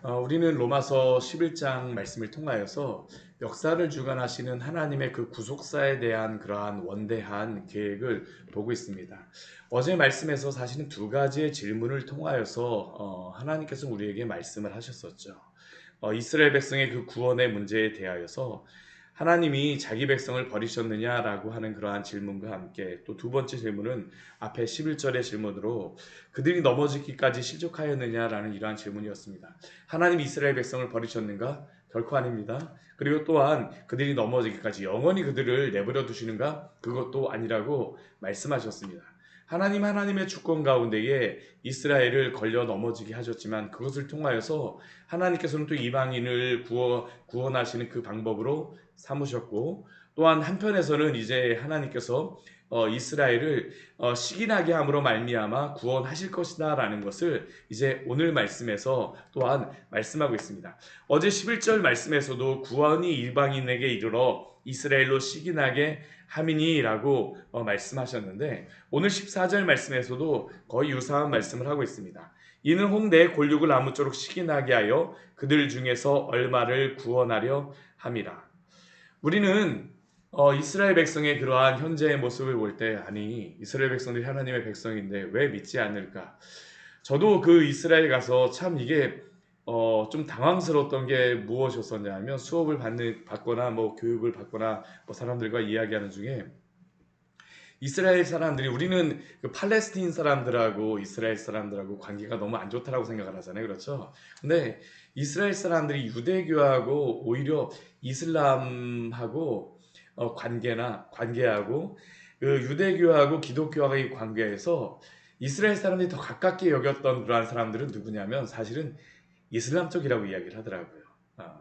우리는 로마서 11장 말씀을 통하여서 역사를 주관하시는 하나님의 그 구속사에 대한 그러한 원대한 계획을 보고 있습니다. 어제 말씀에서 사실은 두 가지의 질문을 통하여서 하나님께서 우리에게 말씀을 하셨었죠. 이스라엘 백성의 그 구원의 문제에 대하여서 하나님이 자기 백성을 버리셨느냐라고 하는 그러한 질문과 함께 또 두 번째 질문은 앞에 11절의 질문으로 그들이 넘어지기까지 실족하였느냐라는 이러한 질문이었습니다. 하나님이 이스라엘 백성을 버리셨는가? 결코 아닙니다. 그리고 또한 그들이 넘어지기까지 영원히 그들을 내버려 두시는가? 그것도 아니라고 말씀하셨습니다. 하나님의 주권 가운데에 이스라엘을 걸려 넘어지게 하셨지만 그것을 통하여서 하나님께서는 또 이방인을 구원하시는 그 방법으로 삼으셨고 또한 한편에서는 이제 하나님께서 이스라엘을 시기나게 함으로 말미암아 구원하실 것이다 라는 것을 이제 오늘 말씀에서 또한 말씀하고 있습니다. 어제 11절 말씀에서도 구원이 일방인에게 이르러 이스라엘로 시기나게 함이니라고 말씀하셨는데 오늘 14절 말씀에서도 거의 유사한 말씀을 하고 있습니다. 이는 홍대에 골육을 아무쪼록 시기나게 하여 그들 중에서 얼마를 구원하려 함이라. 우리는 이스라엘 백성의 그러한 현재의 모습을 볼 때 아니 이스라엘 백성들이 하나님의 백성인데 왜 믿지 않을까? 저도 그 이스라엘 가서 참 이게 좀 당황스러웠던 게 무엇이었었냐면 수업을 받거나 뭐 교육을 받거나 뭐 사람들과 이야기하는 중에 이스라엘 사람들이 우리는 그 팔레스틴 사람들하고 이스라엘 사람들하고 관계가 너무 안 좋다라고 생각을 하잖아요. 그렇죠? 근데 이스라엘 사람들이 유대교하고 오히려 이슬람하고 관계하고 그 유대교하고 기독교와의 관계에서 이스라엘 사람들이 더 가깝게 여겼던 그러한 사람들은 누구냐면 사실은 이슬람 쪽이라고 이야기를 하더라고요. 아,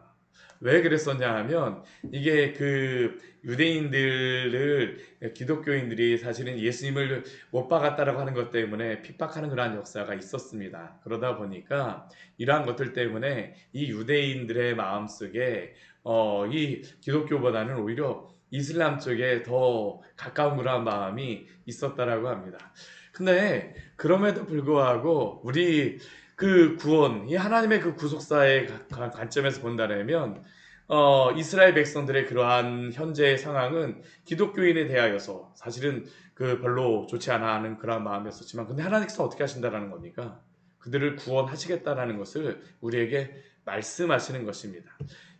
왜 그랬었냐 하면 이게 그 유대인들을 기독교인들이 사실은 예수님을 못 박았다라고 하는 것 때문에 핍박하는 그러한 역사가 있었습니다. 그러다 보니까 이러한 것들 때문에 이 유대인들의 마음속에 이 기독교보다는 오히려 이슬람 쪽에 더 가까운 그러한 마음이 있었다라고 합니다. 근데 그럼에도 불구하고 우리 그 구원, 이 하나님의 그 구속사의 관점에서 본다면 이스라엘 백성들의 그러한 현재의 상황은 기독교인에 대하여서 사실은 그 별로 좋지 않아 하는 그런 마음이었었지만 근데 하나님께서 어떻게 하신다라는 겁니까? 그들을 구원하시겠다라는 것을 우리에게 말씀하시는 것입니다.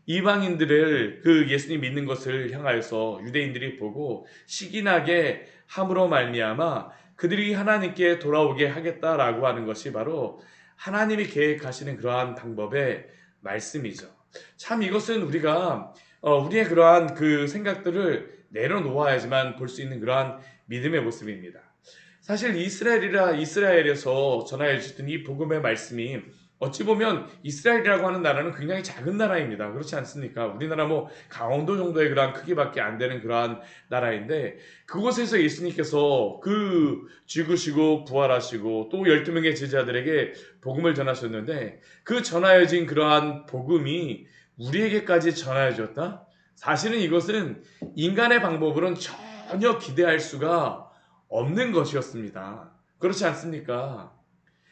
이방인들을 그 예수님 믿는 것을 향하여서 유대인들이 보고 시기나게 함으로 말미암아 그들이 하나님께 돌아오게 하겠다라고 하는 것이 바로 하나님이 계획하시는 그러한 방법의 말씀이죠. 참 이것은 우리가 우리의 그러한 그 생각들을 내려놓아야지만 볼 수 있는 그러한 믿음의 모습입니다. 사실 이스라엘에서 전하여 주신 이 복음의 말씀이 어찌 보면 이스라엘이라고 하는 나라는 굉장히 작은 나라입니다. 그렇지 않습니까? 우리나라 뭐 강원도 정도의 그러한 크기밖에 안 되는 그러한 나라인데 그곳에서 예수님께서 그 죽으시고 부활하시고 또 12명의 제자들에게 복음을 전하셨는데 그 전하여진 그러한 복음이 우리에게까지 전하여졌다? 사실은 이것은 인간의 방법으로는 전혀 기대할 수가 없는 것이었습니다. 그렇지 않습니까?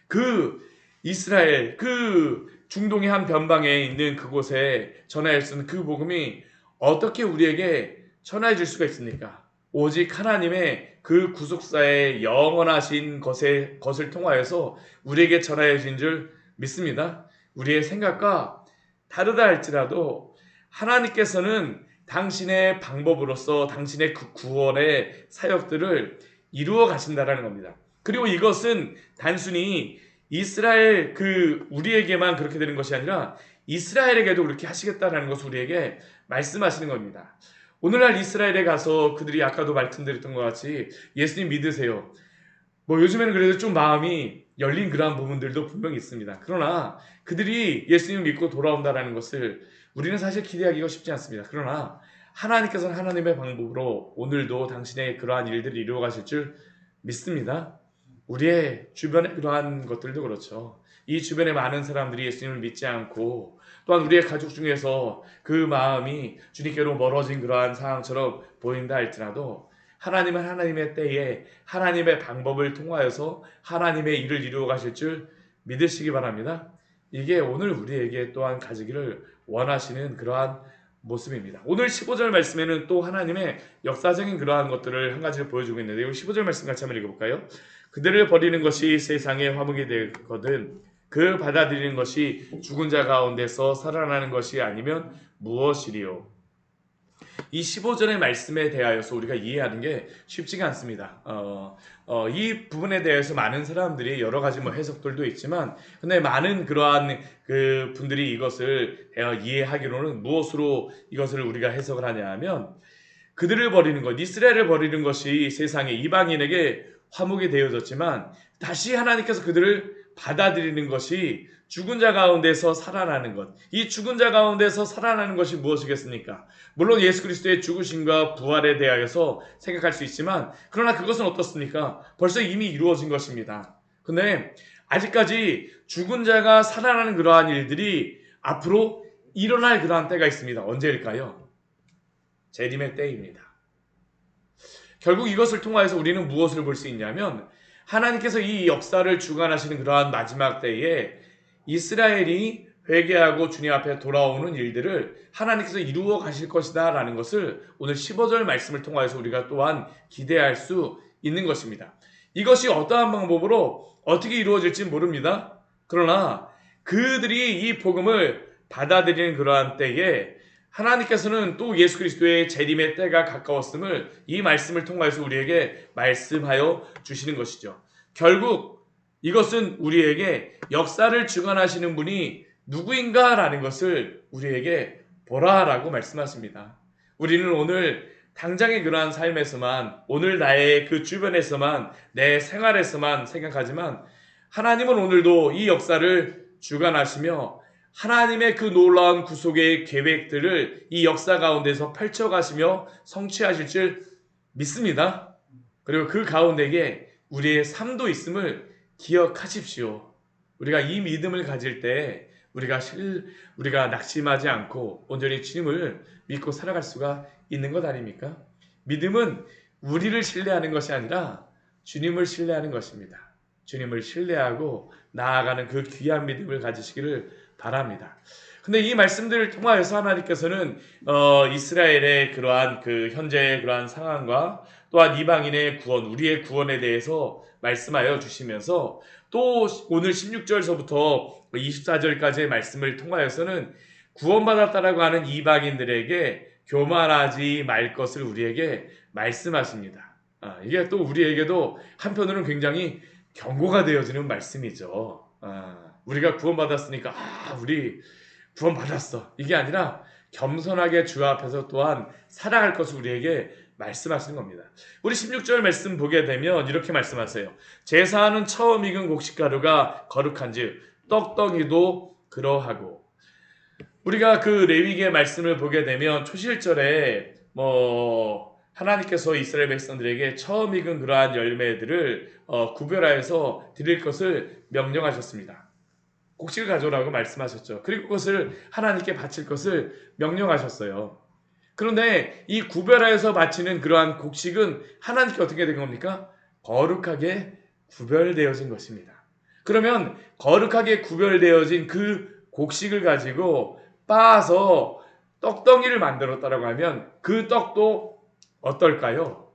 그 이스라엘, 그 중동의 한 변방에 있는 그곳에 전하여 쓰는 그 복음이 어떻게 우리에게 전하여 줄 수가 있습니까? 오직 하나님의 그 구속사의 영원하신 것을 통하여서 우리에게 전하여 진 줄 믿습니다. 우리의 생각과 다르다 할지라도 하나님께서는 당신의 방법으로서 당신의 그 구원의 사역들을 이루어 가신다라는 겁니다. 그리고 이것은 단순히 이스라엘 그 우리에게만 그렇게 되는 것이 아니라 이스라엘에게도 그렇게 하시겠다라는 것을 우리에게 말씀하시는 겁니다. 오늘날 이스라엘에 가서 그들이 아까도 말씀드렸던 것 같이 예수님 믿으세요. 뭐 요즘에는 그래도 좀 마음이 열린 그러한 부분들도 분명히 있습니다. 그러나 그들이 예수님을 믿고 돌아온다라는 것을 우리는 사실 기대하기가 쉽지 않습니다. 그러나 하나님께서는 하나님의 방법으로 오늘도 당신의 그러한 일들을 이루어 가실 줄 믿습니다. 우리의 주변의 그러한 것들도 그렇죠. 이 주변에 많은 사람들이 예수님을 믿지 않고 또한 우리의 가족 중에서 그 마음이 주님께로 멀어진 그러한 상황처럼 보인다 할지라도 하나님은 하나님의 때에 하나님의 방법을 통하여서 하나님의 일을 이루어 가실 줄 믿으시기 바랍니다. 이게 오늘 우리에게 또한 가지기를 원하시는 그러한 모습입니다. 오늘 15절 말씀에는 또 하나님의 역사적인 그러한 것들을 한 가지를 보여주고 있는데, 이 15절 말씀 같이 한번 읽어볼까요? 그들을 버리는 것이 세상의 화목이 되거든 그 받아들이는 것이 죽은 자 가운데서 살아나는 것이 아니면 무엇이리요? 이 15절의 말씀에 대하여서 우리가 이해하는 게 쉽지가 않습니다. 이 부분에 대해서 많은 사람들이 여러 가지 뭐 해석들도 있지만, 근데 많은 그러한 그 분들이 이것을 이해하기로는 무엇으로 이것을 우리가 해석을 하냐 하면, 그들을 버리는 것, 이스라엘을 버리는 것이 세상의 이방인에게 화목이 되어졌지만 다시 하나님께서 그들을 받아들이는 것이 죽은 자 가운데서 살아나는 것. 이 죽은 자 가운데서 살아나는 것이 무엇이겠습니까? 물론 예수 그리스도의 죽으심과 부활에 대하여서 생각할 수 있지만, 그러나 그것은 어떻습니까? 벌써 이미 이루어진 것입니다. 근데 아직까지 죽은 자가 살아나는 그러한 일들이 앞으로 일어날 그러한 때가 있습니다. 언제일까요? 재림의 때입니다. 결국 이것을 통하여서 우리는 무엇을 볼 수 있냐면, 하나님께서 이 역사를 주관하시는 그러한 마지막 때에 이스라엘이 회개하고 주님 앞에 돌아오는 일들을 하나님께서 이루어 가실 것이다 라는 것을 오늘 15절 말씀을 통하여서 우리가 또한 기대할 수 있는 것입니다. 이것이 어떠한 방법으로 어떻게 이루어질지 모릅니다. 그러나 그들이 이 복음을 받아들이는 그러한 때에 하나님께서는 또 예수 그리스도의 재림의 때가 가까웠음을 이 말씀을 통하여서 우리에게 말씀하여 주시는 것이죠. 결국 이것은 우리에게 역사를 주관하시는 분이 누구인가라는 것을 우리에게 보라라고 말씀하십니다. 우리는 오늘 당장의 그러한 삶에서만, 오늘 나의 그 주변에서만, 내 생활에서만 생각하지만, 하나님은 오늘도 이 역사를 주관하시며 하나님의 그 놀라운 구속의 계획들을 이 역사 가운데서 펼쳐가시며 성취하실 줄 믿습니다. 그리고 그 가운데에 우리의 삶도 있음을 기억하십시오. 우리가 이 믿음을 가질 때 우리가 낙심하지 않고 온전히 주님을 믿고 살아갈 수가 있는 것 아닙니까? 믿음은 우리를 신뢰하는 것이 아니라 주님을 신뢰하는 것입니다. 주님을 신뢰하고 나아가는 그 귀한 믿음을 가지시기를 바랍니다. 근데 이 말씀들을 통하여서 하나님께서는 이스라엘의 그러한 그 현재의 그러한 상황과 또한 이방인의 구원, 우리의 구원에 대해서 말씀하여 주시면서, 또 오늘 16절서부터 24절까지의 말씀을 통하여서는 구원받았다라고 하는 이방인들에게 교만하지 말 것을 우리에게 말씀하십니다. 이게 또 우리에게도 한편으로는 굉장히 경고가 되어지는 말씀이죠. 우리가 구원받았으니까 우리 구원받았어, 이게 아니라 겸손하게 주 앞에서 또한 살아갈 것을 우리에게 말씀하시는 겁니다. 우리 16절 말씀 보게 되면 이렇게 말씀하세요. 제사하는 처음 익은 곡식가루가 거룩한즉 떡덩이도 그러하고. 우리가 그 레위기의 말씀을 보게 되면 초실절에 하나님께서 이스라엘 백성들에게 처음 익은 그러한 열매들을 구별하여서 드릴 것을 명령하셨습니다. 곡식을 가져오라고 말씀하셨죠. 그리고 그것을 하나님께 바칠 것을 명령하셨어요. 그런데 이 구별하여서 바치는 그러한 곡식은 하나님께 어떻게 된 겁니까? 거룩하게 구별되어진 것입니다. 그러면 거룩하게 구별되어진 그 곡식을 가지고 빻아서 떡덩이를 만들었다라고 하면 그 떡도 어떨까요?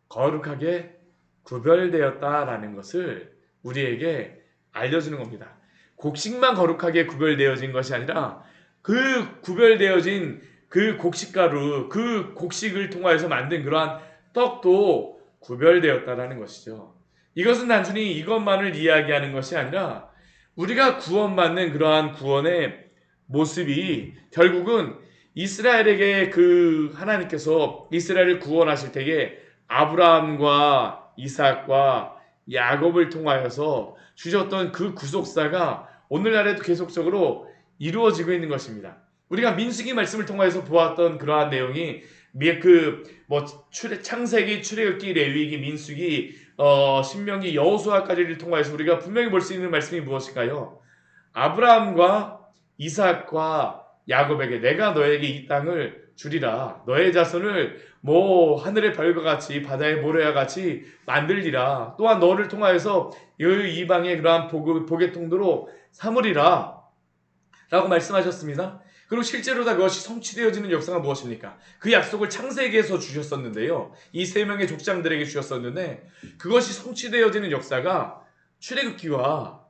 거룩하게 구별되었다라는 것을 우리에게 알려주는 겁니다. 곡식만 거룩하게 구별되어진 것이 아니라 그 구별되어진 그 곡식가루, 그 곡식을 통하여서 만든 그러한 떡도 구별되었다라는 것이죠. 이것은 단순히 이것만을 이야기하는 것이 아니라 우리가 구원받는 그러한 구원의 모습이 결국은 이스라엘에게 그 하나님께서 이스라엘을 구원하실 때에 아브라함과 이삭과 야곱을 통하여서 주셨던 그 구속사가 오늘날에도 계속적으로 이루어지고 있는 것입니다. 우리가 민수기 말씀을 통해서 보았던 그러한 내용이 창세기, 출애굽기, 레위기, 민수기, 신명기, 여호수아까지를 통해서 우리가 분명히 볼 수 있는 말씀이 무엇일까요? 아브라함과 이삭과 야곱에게 내가 너에게 이 땅을 주리라, 너의 자손을 하늘의 별과 같이 바다의 모래와 같이 만들리라, 또한 너를 통하여서 이방의 그러한 복의 통로로 삼으리라. 라고 말씀하셨습니다. 그리고 실제로 다 그것이 성취되어지는 역사가 무엇입니까? 그 약속을 창세기에서 주셨었는데요. 이 세 명의 족장들에게 주셨었는데 그것이 성취되어지는 역사가 출애굽기와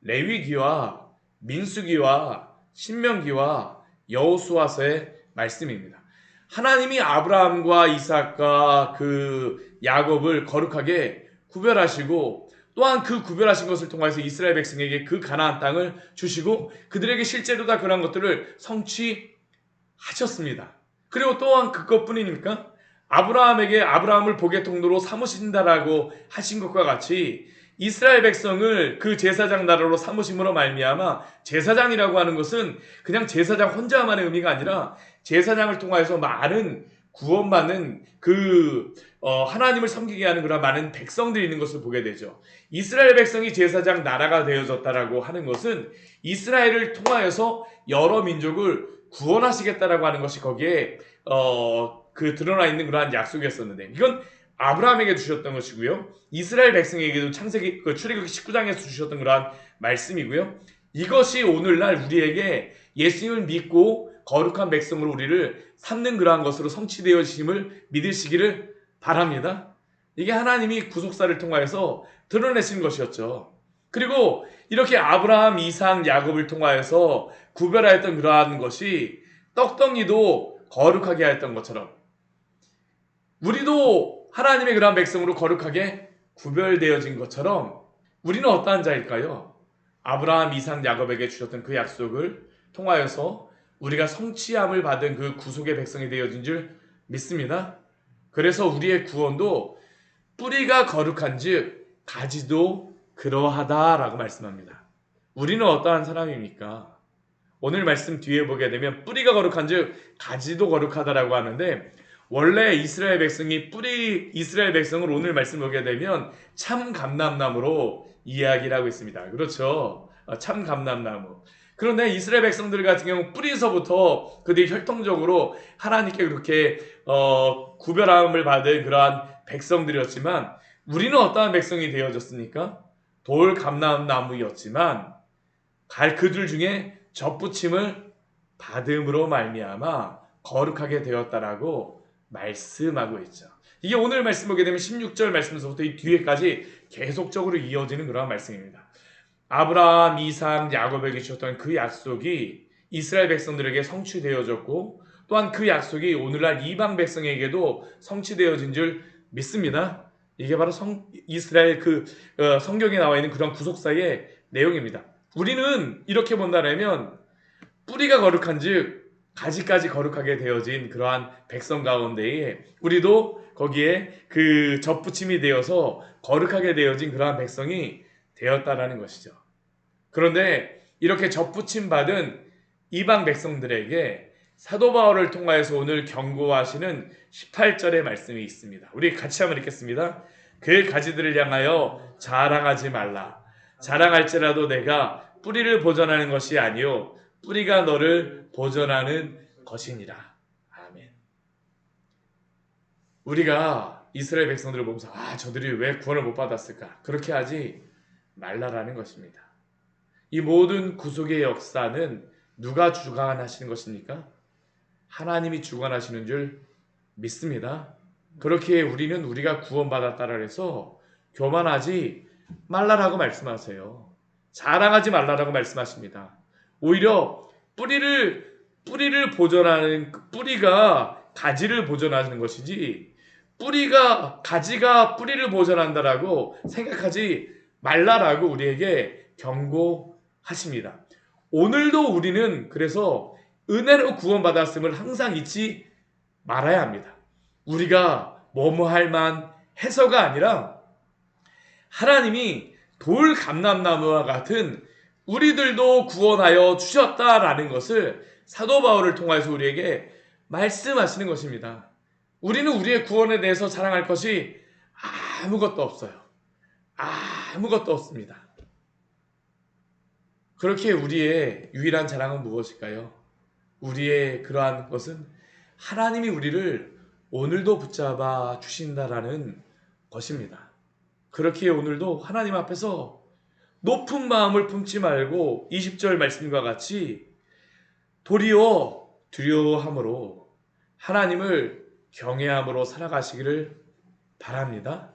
레위기와 민수기와 신명기와 여호수아서의 말씀입니다. 하나님이 아브라함과 이삭과 그 야곱을 거룩하게 구별하시고 또한 그 구별하신 것을 통해서 이스라엘 백성에게 그 가나안 땅을 주시고 그들에게 실제로 다 그런 것들을 성취하셨습니다. 그리고 또한 그것뿐입니까? 아브라함에게 아브라함을 복의 통로로 삼으신다라고 하신 것과 같이 이스라엘 백성을 그 제사장 나라로 삼으심으로 말미암아 제사장이라고 하는 것은 그냥 제사장 혼자만의 의미가 아니라 제사장을 통하여서 많은 구원받는 하나님을 섬기게 하는 그런 많은 백성들이 있는 것을 보게 되죠. 이스라엘 백성이 제사장 나라가 되어졌다라고 하는 것은 이스라엘을 통하여서 여러 민족을 구원하시겠다라고 하는 것이 거기에 드러나 있는 그러한 약속이었었는데 이건 아브라함에게 주셨던 것이고요. 이스라엘 백성에게도 창세기 출애굽기 19장에서 주셨던 그러한 말씀이고요. 이것이 오늘날 우리에게 예수님을 믿고 거룩한 백성으로 우리를 삼는 그러한 것으로 성취되어짐을 믿으시기를 바랍니다. 이게 하나님이 구속사를 통하여서 드러내신 것이었죠. 그리고 이렇게 아브라함, 이삭, 야곱을 통하여서 구별하였던 그러한 것이 떡덩이도 거룩하게 하였던 것처럼 우리도 하나님의 그러한 백성으로 거룩하게 구별되어진 것처럼 우리는 어떠한 자일까요? 아브라함, 이삭, 야곱에게 주셨던 그 약속을 통하여서 우리가 성취함을 받은 그 구속의 백성이 되어진 줄 믿습니다. 그래서 우리의 구원도 뿌리가 거룩한 즉 가지도 그러하다라고 말씀합니다. 우리는 어떠한 사람입니까? 오늘 말씀 뒤에 보게 되면 뿌리가 거룩한 즉 가지도 거룩하다라고 하는데 원래 이스라엘 백성을 오늘 말씀 보게 되면 참 감람나무로 이야기를 하고 있습니다. 그렇죠? 참 감람나무. 그런데 이스라엘 백성들 같은 경우 뿌리서부터 그들이 혈통적으로 하나님께 그렇게 구별함을 받은 그러한 백성들이었지만 우리는 어떠한 백성이 되어졌습니까? 돌 감람나무였지만 그들 중에 젖붙임을 받음으로 말미암아 거룩하게 되었다라고 말씀하고 있죠. 이게 오늘 말씀 보게 되면 16절 말씀에서부터 이 뒤에까지 계속적으로 이어지는 그런 말씀입니다. 아브라함, 이삭, 야곱에게 주셨던 그 약속이 이스라엘 백성들에게 성취되어졌고 또한 그 약속이 오늘날 이방 백성에게도 성취되어진 줄 믿습니다. 이게 바로 이스라엘 성경에 나와 있는 그런 구속사의 내용입니다. 우리는 이렇게 본다면 뿌리가 거룩한즉 가지까지 거룩하게 되어진 그러한 백성 가운데에 우리도 거기에 그 젖붙임이 되어서 거룩하게 되어진 그러한 백성이 되었다라는 것이죠. 그런데 이렇게 젖붙임 받은 이방 백성들에게 사도 바울을 통하여서 오늘 경고하시는 18절의 말씀이 있습니다. 우리 같이 한번 읽겠습니다. 그 가지들을 향하여 자랑하지 말라. 자랑할지라도 내가 뿌리를 보존하는 것이 아니요 뿌리가 너를 보존하는 것이니라. 아멘. 우리가 이스라엘 백성들을 보면서 저들이 왜 구원을 못 받았을까? 그렇게 하지 말라라는 것입니다. 이 모든 구속의 역사는 누가 주관하시는 것입니까? 하나님이 주관하시는 줄 믿습니다. 그렇게 우리는 우리가 구원받았다라 해서 교만하지 말라라고 말씀하세요. 자랑하지 말라라고 말씀하십니다. 오히려 뿌리를 보존하는 뿌리가 가지를 보존하는 것이지 가지가 뿌리를 보존한다라고 생각하지 말라라고 우리에게 경고하십니다. 오늘도 우리는 그래서 은혜로 구원받았음을 항상 잊지 말아야 합니다. 우리가 뭐뭐할 만 해서가 아니라 하나님이 돌 감람나무와 같은 우리들도 구원하여 주셨다라는 것을 사도 바울을 통해서 우리에게 말씀하시는 것입니다. 우리는 우리의 구원에 대해서 자랑할 것이 아무것도 없어요. 아무것도 없습니다. 그렇게 우리의 유일한 자랑은 무엇일까요? 우리의 그러한 것은 하나님이 우리를 오늘도 붙잡아 주신다라는 것입니다. 그렇게 오늘도 하나님 앞에서 높은 마음을 품지 말고 20절 말씀과 같이 도리어 두려워함으로 하나님을 경외함으로 살아가시기를 바랍니다.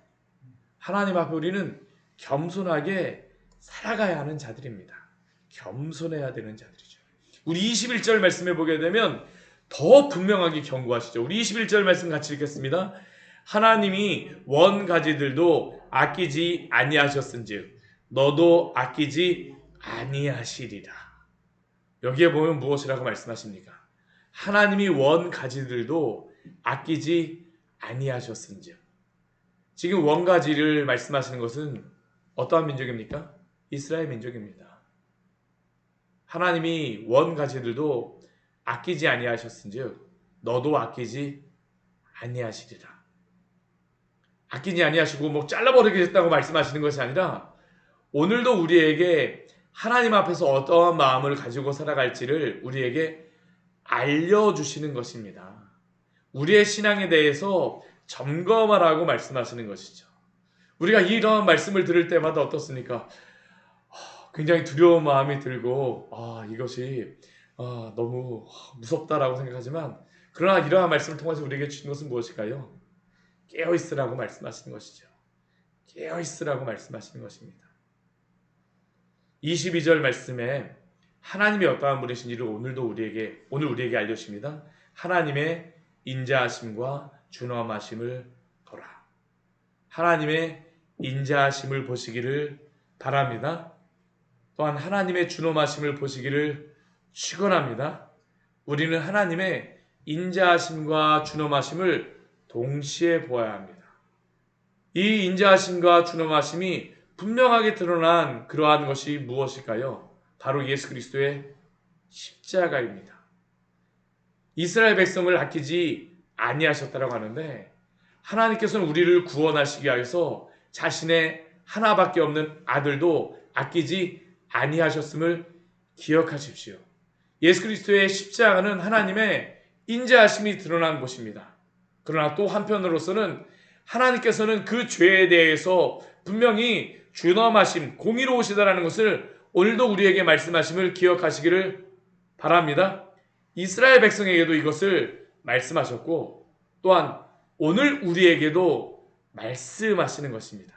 하나님 앞에 우리는 겸손하게 살아가야 하는 자들입니다. 겸손해야 되는 자들이죠. 우리 21절 말씀에 보게 되면 더 분명하게 경고하시죠. 우리 21절 말씀 같이 읽겠습니다. 하나님이 원가지들도 아끼지 아니하셨은즉 너도 아끼지 아니하시리라. 여기에 보면 무엇이라고 말씀하십니까? 하나님이 원가지들도 아끼지 아니하셨은즉. 지금 원가지를 말씀하시는 것은 어떠한 민족입니까? 이스라엘 민족입니다. 하나님이 원가지들도 아끼지 아니하셨은즉 너도 아끼지 아니하시리라. 아끼지 아니하시고 뭐 잘라버리겠다고 말씀하시는 것이 아니라 오늘도 우리에게 하나님 앞에서 어떠한 마음을 가지고 살아갈지를 우리에게 알려주시는 것입니다. 우리의 신앙에 대해서 점검하라고 말씀하시는 것이죠. 우리가 이런 말씀을 들을 때마다 어떻습니까? 굉장히 두려운 마음이 들고 이것이 너무 무섭다라고 생각하지만 그러나 이러한 말씀을 통해서 우리에게 주신 것은 무엇일까요? 깨어있으라고 말씀하시는 것이죠. 깨어있으라고 말씀하시는 것입니다. 22절 말씀에 하나님이 어떠한 분이신지를 오늘 우리에게 알려주십니다. 하나님의 인자하심과 준엄하심을 보라. 하나님의 인자하심을 보시기를 바랍니다. 또한 하나님의 준엄하심을 보시기를 축원합니다. 우리는 하나님의 인자하심과 준엄하심을 동시에 보아야 합니다. 이 인자하심과 준엄하심이 분명하게 드러난 그러한 것이 무엇일까요? 바로 예수 그리스도의 십자가입니다. 이스라엘 백성을 아끼지 아니하셨다라고 하는데 하나님께서는 우리를 구원하시기 위해서 자신의 하나밖에 없는 아들도 아끼지 아니하셨음을 기억하십시오. 예수 그리스도의 십자가는 하나님의 인자하심이 드러난 것입니다. 그러나 또 한편으로서는 하나님께서는 그 죄에 대해서 분명히 준엄하심, 공의로우시다라는 것을 오늘도 우리에게 말씀하심을 기억하시기를 바랍니다. 이스라엘 백성에게도 이것을 말씀하셨고 또한 오늘 우리에게도 말씀하시는 것입니다.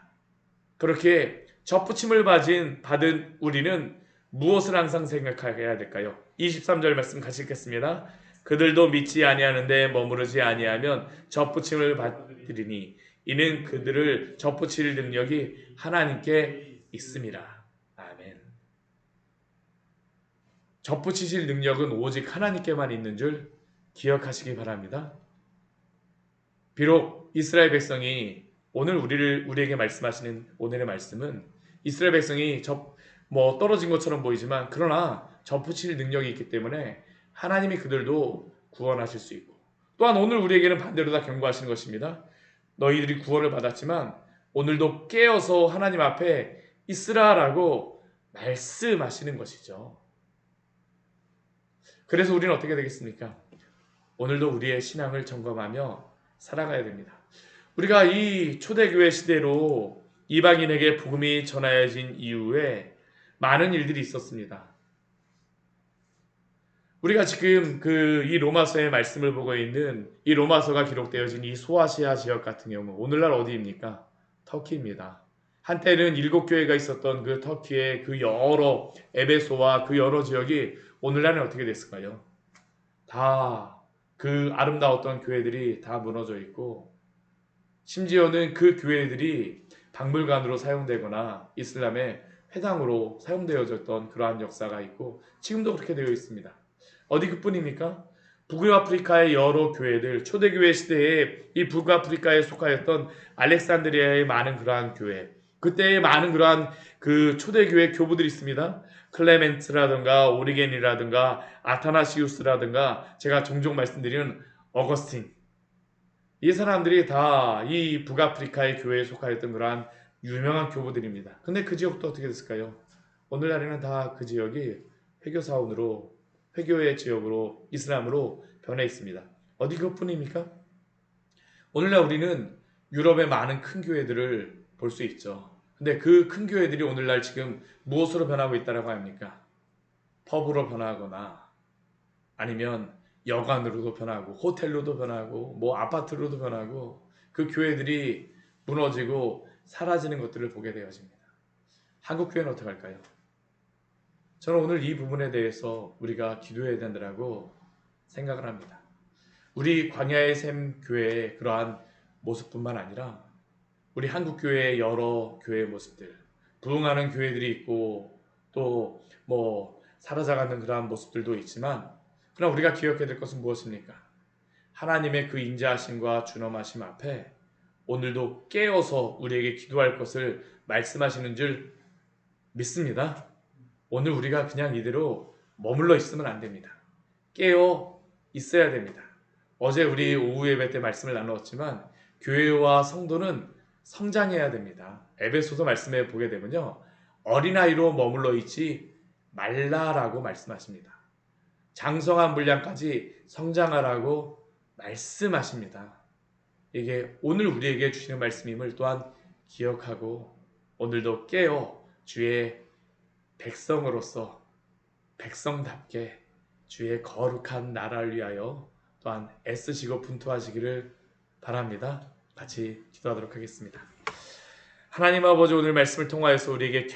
그렇게 접붙임을 받은 우리는 무엇을 항상 생각해야 될까요? 23절 말씀 같이 읽겠습니다. 그들도 믿지 아니하는데 머무르지 아니하면 접붙임을 받으리니 이는 그들을 접붙일 능력이 하나님께 있음이라. 아멘. 접붙이실 능력은 오직 하나님께만 있는 줄 기억하시기 바랍니다. 비록 이스라엘 백성이 오늘 우리에게 말씀하시는 오늘의 말씀은 이스라엘 백성이 떨어진 것처럼 보이지만 그러나 접붙일 능력이 있기 때문에 하나님이 그들도 구원하실 수 있고 또한 오늘 우리에게는 반대로 다 경고하시는 것입니다. 너희들이 구원을 받았지만 오늘도 깨어서 하나님 앞에 있으라라고 말씀하시는 것이죠. 그래서 우리는 어떻게 되겠습니까? 오늘도 우리의 신앙을 점검하며 살아가야 됩니다. 우리가 이 초대교회 시대로 이방인에게 복음이 전하여진 이후에 많은 일들이 있었습니다. 우리가 지금 이 로마서의 말씀을 보고 있는 이 로마서가 기록되어진 이 소아시아 지역 같은 경우 오늘날 어디입니까? 터키입니다. 한때는 7교회가 있었던 그 터키의 그 여러 에베소와 그 여러 지역이 오늘날은 어떻게 됐을까요? 다 그 아름다웠던 교회들이 다 무너져 있고 심지어는 그 교회들이 박물관으로 사용되거나 이슬람의 회당으로 사용되어졌던 그러한 역사가 있고 지금도 그렇게 되어 있습니다. 어디 그뿐입니까? 북아프리카의 여러 교회들, 초대교회 시대에 이 북아프리카에 속하였던 알렉산드리아의 많은 그러한 교회, 그때의 많은 그러한 그 초대교회 교부들이 있습니다. 클레멘트라든가 오리겐이라든가 아타나시우스라든가 제가 종종 말씀드리는 어거스틴, 이 사람들이 다 이 북아프리카의 교회에 속하였던 그러한 유명한 교부들입니다. 근데 그 지역도 어떻게 됐을까요? 오늘날에는 다 그 지역이 회교사원으로 회교의 지역으로 이슬람으로 변해 있습니다. 어디 그뿐입니까? 오늘날 우리는 유럽의 많은 큰 교회들을 볼 수 있죠. 근데 그 큰 교회들이 오늘날 지금 무엇으로 변하고 있다라고 합니까? 펍으로 변하거나 아니면 여관으로도 변하고 호텔로도 변하고 뭐 아파트로도 변하고 그 교회들이 무너지고 사라지는 것들을 보게 되어집니다. 한국 교회는 어떻게 할까요? 저는 오늘 이 부분에 대해서 우리가 기도해야 된다고 생각을 합니다. 우리 광야의 샘 교회의 그러한 모습뿐만 아니라 우리 한국 교회의 여러 교회의 모습들, 부흥하는 교회들이 있고 또 뭐 사라져가는 그러한 모습들도 있지만, 그러나 우리가 기억해야 될 것은 무엇입니까? 하나님의 그 인자하심과 준엄하심 앞에 오늘도 깨어서 우리에게 기도할 것을 말씀하시는 줄 믿습니다. 오늘 우리가 그냥 이대로 머물러 있으면 안 됩니다. 깨어 있어야 됩니다. 어제 우리 오후 예배 때 말씀을 나누었지만 교회와 성도는 성장해야 됩니다. 에베소서 말씀에 보게 되면요, 어린아이로 머물러 있지 말라라고 말씀하십니다. 장성한 분량까지 성장하라고 말씀하십니다. 이게 오늘 우리에게 주시는 말씀임을 또한 기억하고 오늘도 깨어 주의 백성으로서 백성답게 주의 거룩한 나라를 위하여 또한 애쓰시고 분투하시기를 바랍니다. 같이 기도하도록 하겠습니다. 하나님 아버지, 오늘 말씀을 통하여서 우리에게